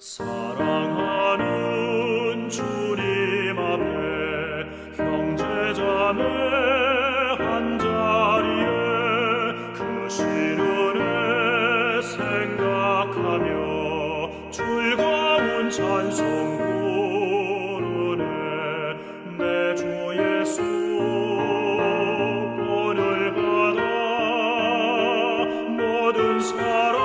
사랑하는 주님 앞에 형제자매 한자리에 그 시련에 생각하며 즐거운 찬송 부르네. 내 주 예수 본을 받아 모든 사랑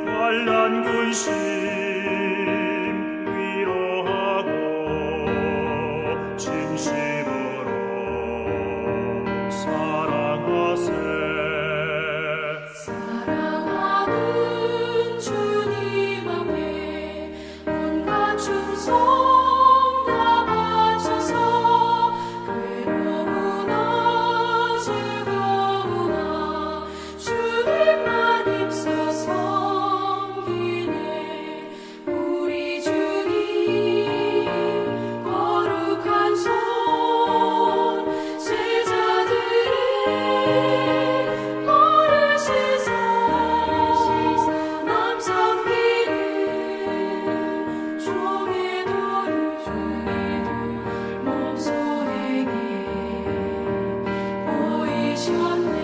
환난 근심 위로하고 진심으로 사랑하세. 사랑하는 주님 앞에 온갖 충성 다 바쳐서 괴로우나 즐거우나 주님만 힘써 섬기네. 우리 주님 거룩한 손 제자들의 벌을 씻어 남 섬기는 종의 도를 몸소에게 보이셨네.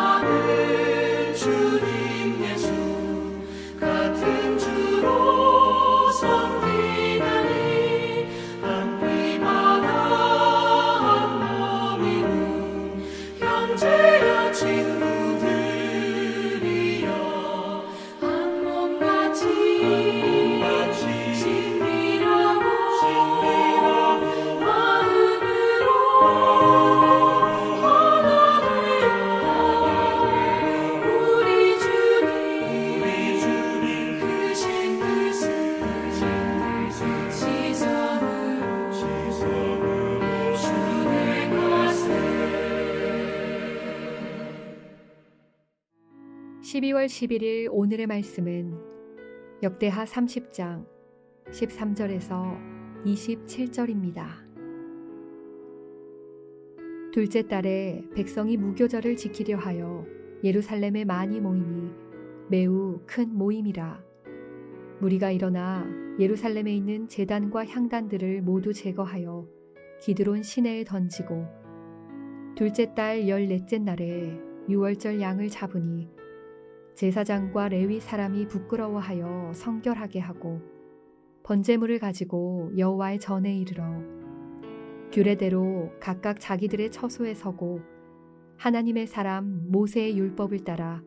사랑하는 주님 예수 같은 주로 섬기다니 한 피마다 한 몸이군 형제여 친구들이여 한 몸같이 친밀하고 마음으로 우리 주님 크신 뜻을 지성으로 실행하세. 12월 11일 오늘의 말씀은 역대하 30장 13절에서 27절입니다. 둘째 달에 백성이 무교절을 지키려 하여 예루살렘에 많이 모이니 매우 큰 모임이라. 무리가 일어나 예루살렘에 있는 제단과 향단들을 모두 제거하여 기드론 시내에 던지고 둘째 달 14째 날에 유월절 양을 잡으니 제사장과 레위 사람이 부끄러워하여 성결하게 하고 번제물을 가지고 여호와의 전에 이르러 규례대로 각각 자기들의 처소에 서고 하나님의 사람 모세의 율법을 따라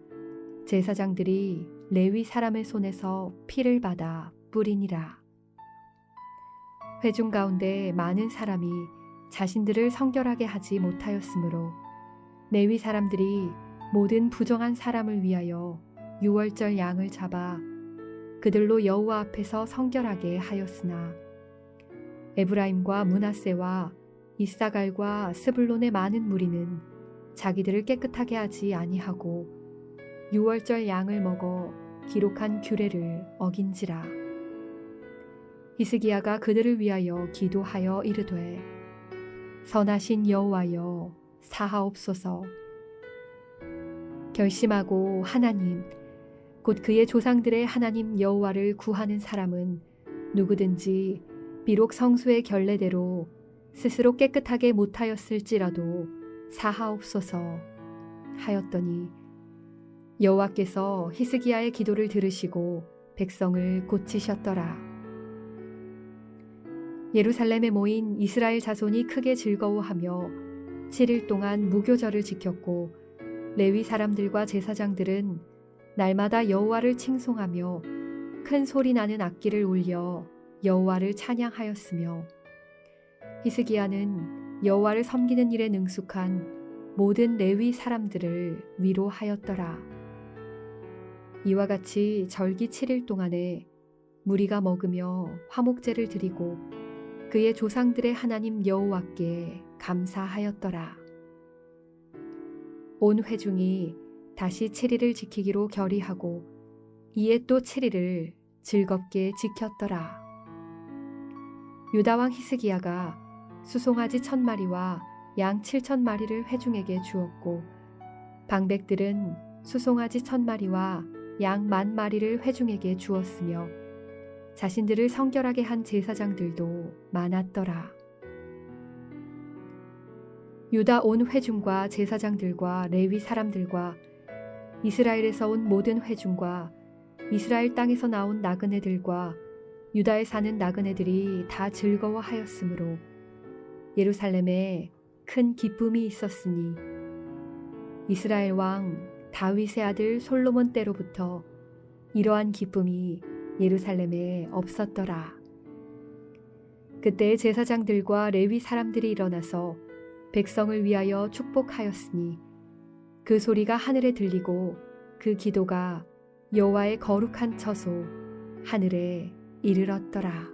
제사장들이 레위 사람의 손에서 피를 받아 뿌리니라. 회중 가운데 많은 사람이 자신들을 성결하게 하지 못하였으므로 레위 사람들이 모든 부정한 사람을 위하여 유월절 양을 잡아 그들로 여호와 앞에서 성결하게 하였으나 에브라임과 므낫세와 이사갈과 스불론의 많은 무리는 자기들을 깨끗하게 하지 아니하고 유월절 양을 먹어 기록한 규례를 어긴지라. 히스기야가 그들을 위하여 기도하여 이르되 선하신 여호와여 사하옵소서. 결심하고 하나님 곧 그의 조상들의 하나님 여호와를 구하는 사람은 누구든지 비록 성수의 결례대로 스스로 깨끗하게 못하였을지라도 사하옵소서 하였더니 여호와께서 히스기야의 기도를 들으시고 백성을 고치셨더라. 예루살렘에 모인 이스라엘 자손이 크게 즐거워하며 7일 동안 무교절을 지켰고 레위 사람들과 제사장들은 날마다 여호와를 칭송하며 큰 소리 나는 악기를 울려 여호와를 찬양하였으며 히스기야는 여호와를 섬기는 일에 능숙한 모든 레위 사람들을 위로하였더라. 이와 같이 절기 7일 동안에 무리가 먹으며 화목제를 드리고 그의 조상들의 하나님 여호와께 감사하였더라. 온 회중이 다시 7일을 지키기로 결의하고 이에 또 7일을 즐겁게 지켰더라. 유다 왕 히스기야가 수송아지 1,000마리와 양 7,000마리를 회중에게 주었고 방백들은 수송아지 1,000마리와 양 10,000마리를 회중에게 주었으며 자신들을 성결하게 한 제사장들도 많았더라. 유다 온 회중과 제사장들과 레위 사람들과 이스라엘에서 온 모든 회중과 이스라엘 땅에서 나온 나그네들과 유다에 사는 나그네들이 다 즐거워하였으므로 예루살렘에 큰 기쁨이 있었으니 이스라엘 왕 다윗의 아들 솔로몬 때로부터 이러한 기쁨이 예루살렘에 없었더라. 그때 제사장들과 레위 사람들이 일어나서 백성을 위하여 축복하였으니 그 소리가 하늘에 들리고 그 기도가 여호와의 거룩한 처소 하늘에 이르렀더라.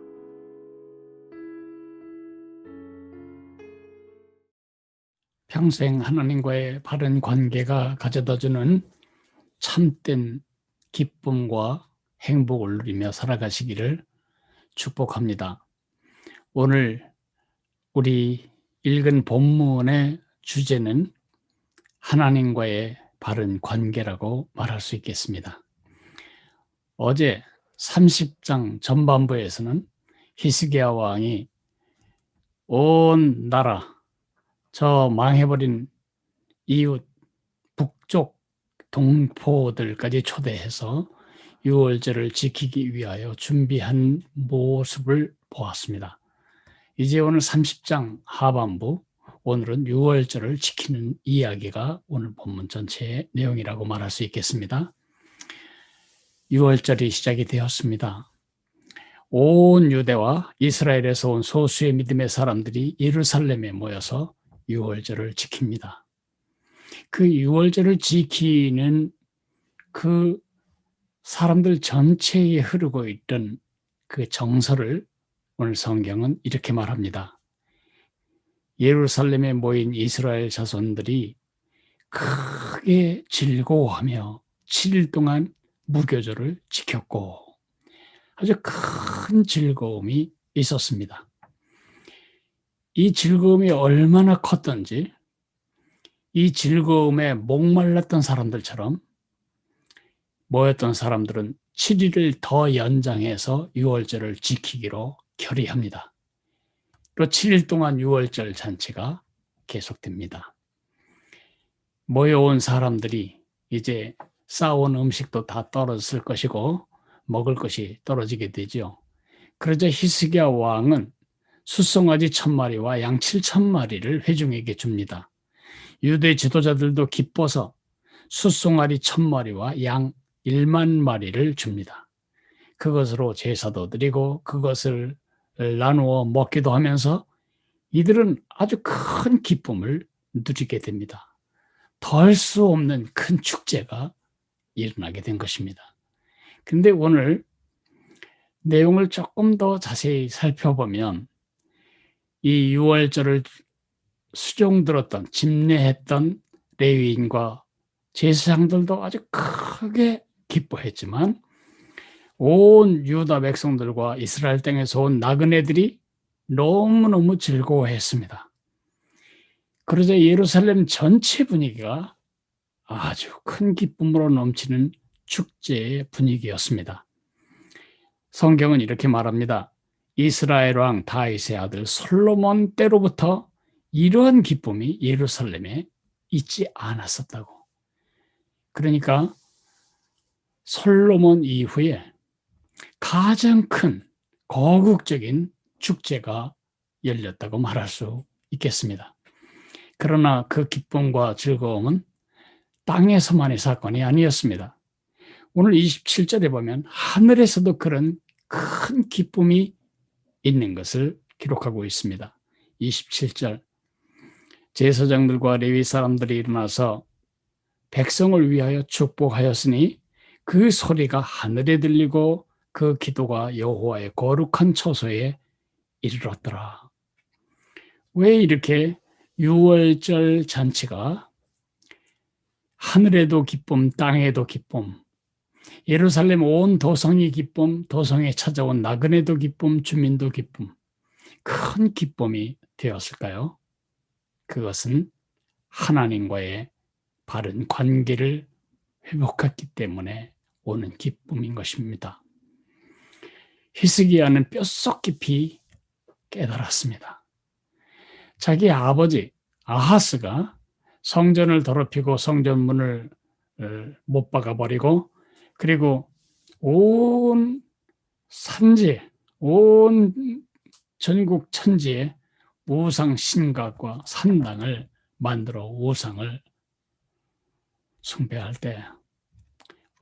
평생 하나님과의 바른 관계가 가져다주는 참된 기쁨과 행복을 누리며 살아가시기를 축복합니다. 오늘 우리 읽은 본문의 주제는 하나님과의 바른 관계라고 말할 수 있겠습니다. 어제 30장 전반부에서는 히스기야 왕이 온 나라, 저 망해버린 이웃 북쪽 동포들까지 초대해서 유월절을 지키기 위하여 준비한 모습을 보았습니다. 이제 오늘 30장 하반부, 오늘은 유월절을 지키는 이야기가 오늘 본문 전체의 내용이라고 말할 수 있겠습니다. 유월절이 시작이 되었습니다. 온 유대와 이스라엘에서 온 소수의 믿음의 사람들이 예루살렘에 모여서 유월절을 지킵니다. 그 유월절을 지키는 그 사람들 전체에 흐르고 있던 그 정서를 오늘 성경은 이렇게 말합니다. 예루살렘에 모인 이스라엘 자손들이 크게 즐거워하며 7일 동안 무교절을 지켰고 아주 큰 즐거움이 있었습니다. 이 즐거움이 얼마나 컸던지 이 즐거움에 목말랐던 사람들처럼 모였던 사람들은 7일을 더 연장해서 유월절을 지키기로 결의합니다. 또 7일 동안 유월절 잔치가 계속됩니다. 모여온 사람들이 이제 싸온 음식도 다 떨어졌을 것이고 먹을 것이 떨어지게 되죠. 그러자 히스기야 왕은 숫송아지 1,000마리와 양 7,000마리를 회중에게 줍니다. 유대 지도자들도 기뻐서 숫송아리 1,000마리와 양 10,000마리를 줍니다. 그것으로 제사도 드리고 그것을 나누어 먹기도 하면서 이들은 아주 큰 기쁨을 누리게 됩니다. 더할 수 없는 큰 축제가 일어나게 된 것입니다. 근데 오늘 내용을 조금 더 자세히 살펴보면 이 유월절을 수종들었던, 집례했던 레위인과 제사장들도 아주 크게 기뻐했지만 온 유다 백성들과 이스라엘 땅에서 온 나그네들이 너무너무 즐거워했습니다. 그러자 예루살렘 전체 분위기가 아주 큰 기쁨으로 넘치는 축제의 분위기였습니다. 성경은 이렇게 말합니다. 이스라엘 왕 다윗의 아들 솔로몬 때로부터 이러한 기쁨이 예루살렘에 있지 않았었다고. 그러니까 솔로몬 이후에 가장 큰 거국적인 축제가 열렸다고 말할 수 있겠습니다. 그러나 그 기쁨과 즐거움은 땅에서만의 사건이 아니었습니다. 오늘 27절에 보면 하늘에서도 그런 큰 기쁨이 있는 것을 기록하고 있습니다. 27절 제사장들과 레위 사람들이 일어나서 백성을 위하여 축복하였으니 그 소리가 하늘에 들리고 그 기도가 여호와의 거룩한 처소에 이르렀더라. 왜 이렇게 유월절 잔치가 하늘에도 기쁨, 땅에도 기쁨, 예루살렘 온 도성이 기쁨, 도성에 찾아온 나그네도 기쁨, 주민도 기쁨, 큰 기쁨이 되었을까요? 그것은 하나님과의 바른 관계를 회복했기 때문에 오는 기쁨인 것입니다. 히스기야는 뼛속 깊이 깨달았습니다. 자기 아버지 아하스가 성전을 더럽히고 성전 문을 못 박아버리고 그리고 온 산지, 온 전국 천지에 우상 신각과 산당을 만들어 우상을 숭배할 때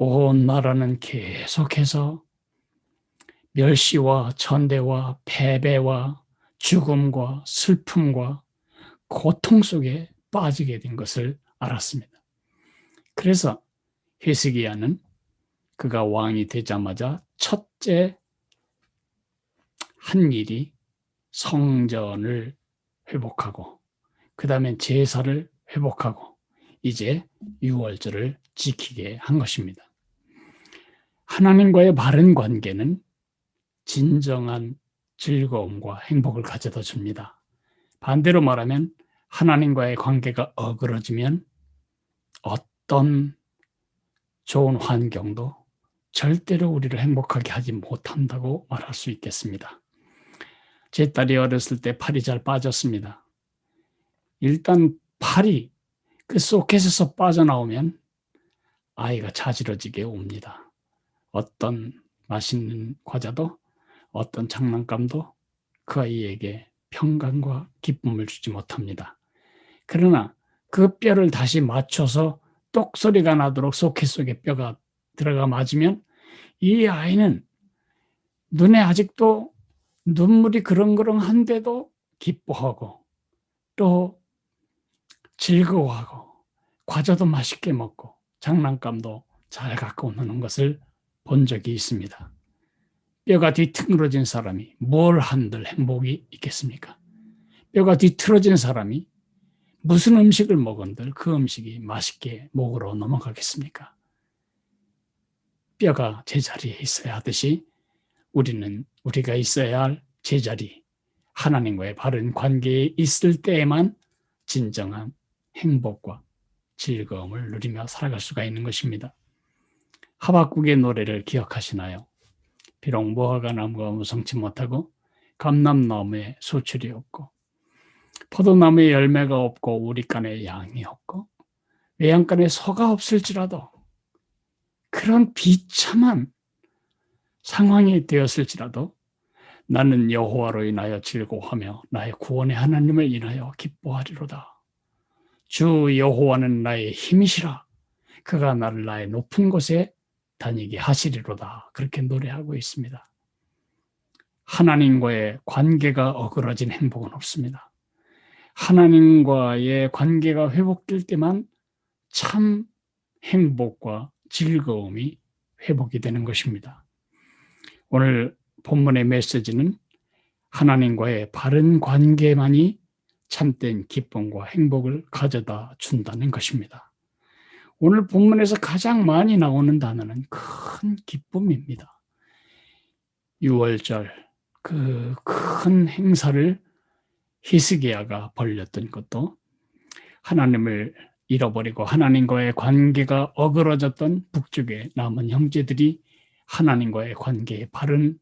온 나라는 계속해서 멸시와 천대와 패배와 죽음과 슬픔과 고통 속에 빠지게 된 것을 알았습니다. 그래서 히스기야는 그가 왕이 되자마자 첫째 한 일이 성전을 회복하고 그 다음에 제사를 회복하고 이제 유월절을 지키게 한 것입니다. 하나님과의 바른 관계는 진정한 즐거움과 행복을 가져다 줍니다. 반대로 말하면 하나님과의 관계가 어그러지면 어떤 좋은 환경도 절대로 우리를 행복하게 하지 못한다고 말할 수 있겠습니다. 제 딸이 어렸을 때 팔이 잘 빠졌습니다. 일단 팔이 그 소켓에서 빠져나오면 아이가 자지러지게 옵니다. 어떤 맛있는 과자도 어떤 장난감도 그 아이에게 평강과 기쁨을 주지 못합니다. 그러나 그 뼈를 다시 맞춰서 똑소리가 나도록 소켓 속에 뼈가 들어가 맞으면 이 아이는 눈에 아직도 눈물이 그렁그렁한데도 기뻐하고 또 즐거워하고 과자도 맛있게 먹고 장난감도 잘 갖고 노는 것을 본 적이 있습니다. 뼈가 뒤틀어진 사람이 뭘 한들 행복이 있겠습니까? 뼈가 뒤틀어진 사람이 무슨 음식을 먹은들 그 음식이 맛있게 목으로 넘어가겠습니까? 뼈가 제자리에 있어야 하듯이 우리가 있어야 할 제자리, 하나님과의 바른 관계에 있을 때에만 진정한 행복과 즐거움을 누리며 살아갈 수가 있는 것입니다. 하박국의 노래를 기억하시나요? 비록 무화과 나무가 무성치 못하고 감람나무에 소출이 없고 포도나무에 열매가 없고 우리간에 양이 없고 외양간에 소가 없을지라도 그런 비참한 상황이 되었을지라도 나는 여호와로 인하여 즐거워하며 나의 구원의 하나님을 인하여 기뻐하리로다. 주 여호와는 나의 힘이시라. 그가 나를 나의 높은 곳에 다니게 하시리로다. 그렇게 노래하고 있습니다. 하나님과의 관계가 어그러진 행복은 없습니다. 하나님과의 관계가 회복될 때만 참 행복과 즐거움이 회복이 되는 것입니다. 오늘 본문의 메시지는 하나님과의 바른 관계만이 참된 기쁨과 행복을 가져다 준다는 것입니다. 오늘 본문에서 가장 많이 나오는 단어는 큰 기쁨입니다. 유월절 그 큰 행사를 히스기야가 벌렸던 것도 하나님을 잃어버리고 하나님과의 관계가 어그러졌던 북쪽의 남은 형제들이 하나님과의 관계의 바른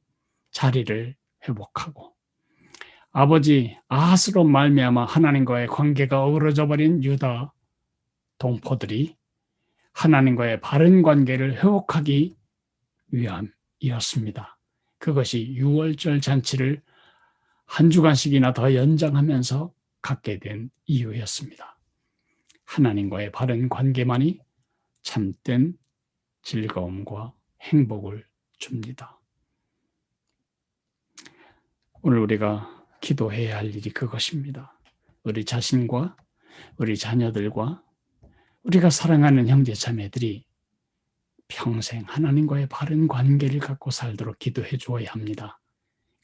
자리를 회복하고 아버지 아하스로 말미암아 하나님과의 관계가 어그러져 버린 유다 동포들이 하나님과의 바른 관계를 회복하기 위함이었습니다. 그것이 유월절 잔치를 한 주간씩이나 더 연장하면서 갖게 된 이유였습니다. 하나님과의 바른 관계만이 참된 즐거움과 행복을 줍니다. 오늘 우리가 기도해야 할 일이 그것입니다. 우리 자신과 우리 자녀들과 우리가 사랑하는 형제 자매들이 평생 하나님과의 바른 관계를 갖고 살도록 기도해 주어야 합니다.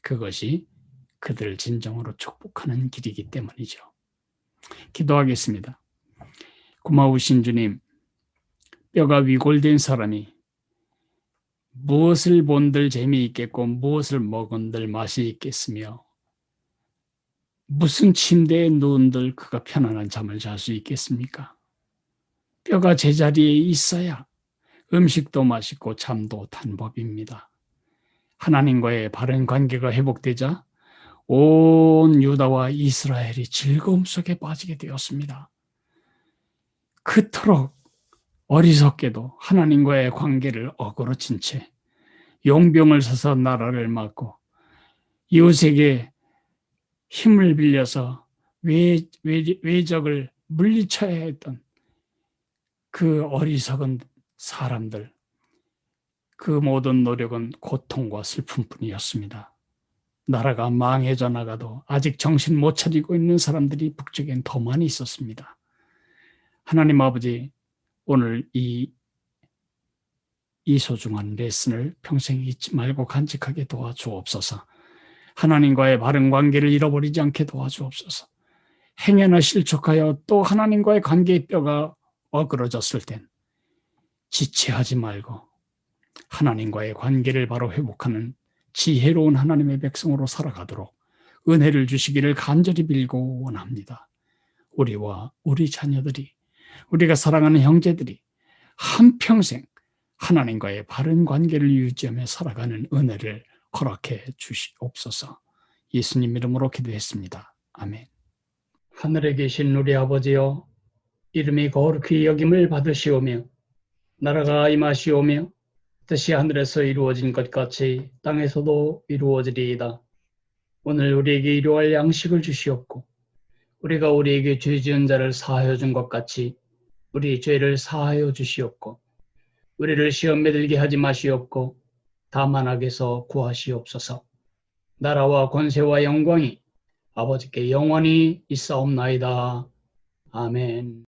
그것이 그들을 진정으로 축복하는 길이기 때문이죠. 기도하겠습니다. 고마우신 주님, 뼈가 위골된 사람이 무엇을 본들 재미있겠고 무엇을 먹은들 맛이 있겠으며 무슨 침대에 누운들 그가 편안한 잠을 잘 수 있겠습니까? 뼈가 제자리에 있어야 음식도 맛있고 잠도 탄 법입니다. 하나님과의 바른 관계가 회복되자 온 유다와 이스라엘이 즐거움 속에 빠지게 되었습니다. 그토록 어리석게도 하나님과의 관계를 어그로 친 채 용병을 서서 나라를 맡고 이웃에게 힘을 빌려서 외적을 물리쳐야 했던 그 어리석은 사람들, 그 모든 노력은 고통과 슬픔뿐이었습니다. 나라가 망해져 나가도 아직 정신 못 차리고 있는 사람들이 북쪽엔 더 많이 있었습니다. 하나님 아버지, 오늘 이 소중한 레슨을 평생 잊지 말고 간직하게 도와주옵소서. 하나님과의 바른 관계를 잃어버리지 않게 도와주옵소서. 행여나 실족하여 또 하나님과의 관계의 뼈가 어그러졌을 땐 지체하지 말고 하나님과의 관계를 바로 회복하는 지혜로운 하나님의 백성으로 살아가도록 은혜를 주시기를 간절히 빌고 원합니다. 우리와 우리 자녀들이, 우리가 사랑하는 형제들이 한평생 하나님과의 바른 관계를 유지하며 살아가는 은혜를 허락해 주시옵소서. 예수님 이름으로 기도했습니다. 아멘. 하늘에 계신 우리 아버지여, 이름이 거룩히 여김을 받으시오며 나라가 임하시오며 뜻이 하늘에서 이루어진 것 같이 땅에서도 이루어지리이다. 오늘 우리에게 일용할 양식을 주시옵고 우리가 우리에게 죄 지은 자를 사하여 준 것 같이 우리 죄를 사하여 주시옵고 우리를 시험에 들게 하지 마시옵고 다만 악에서 구하시옵소서. 나라와 권세와 영광이 아버지께 영원히 있사옵나이다. 아멘.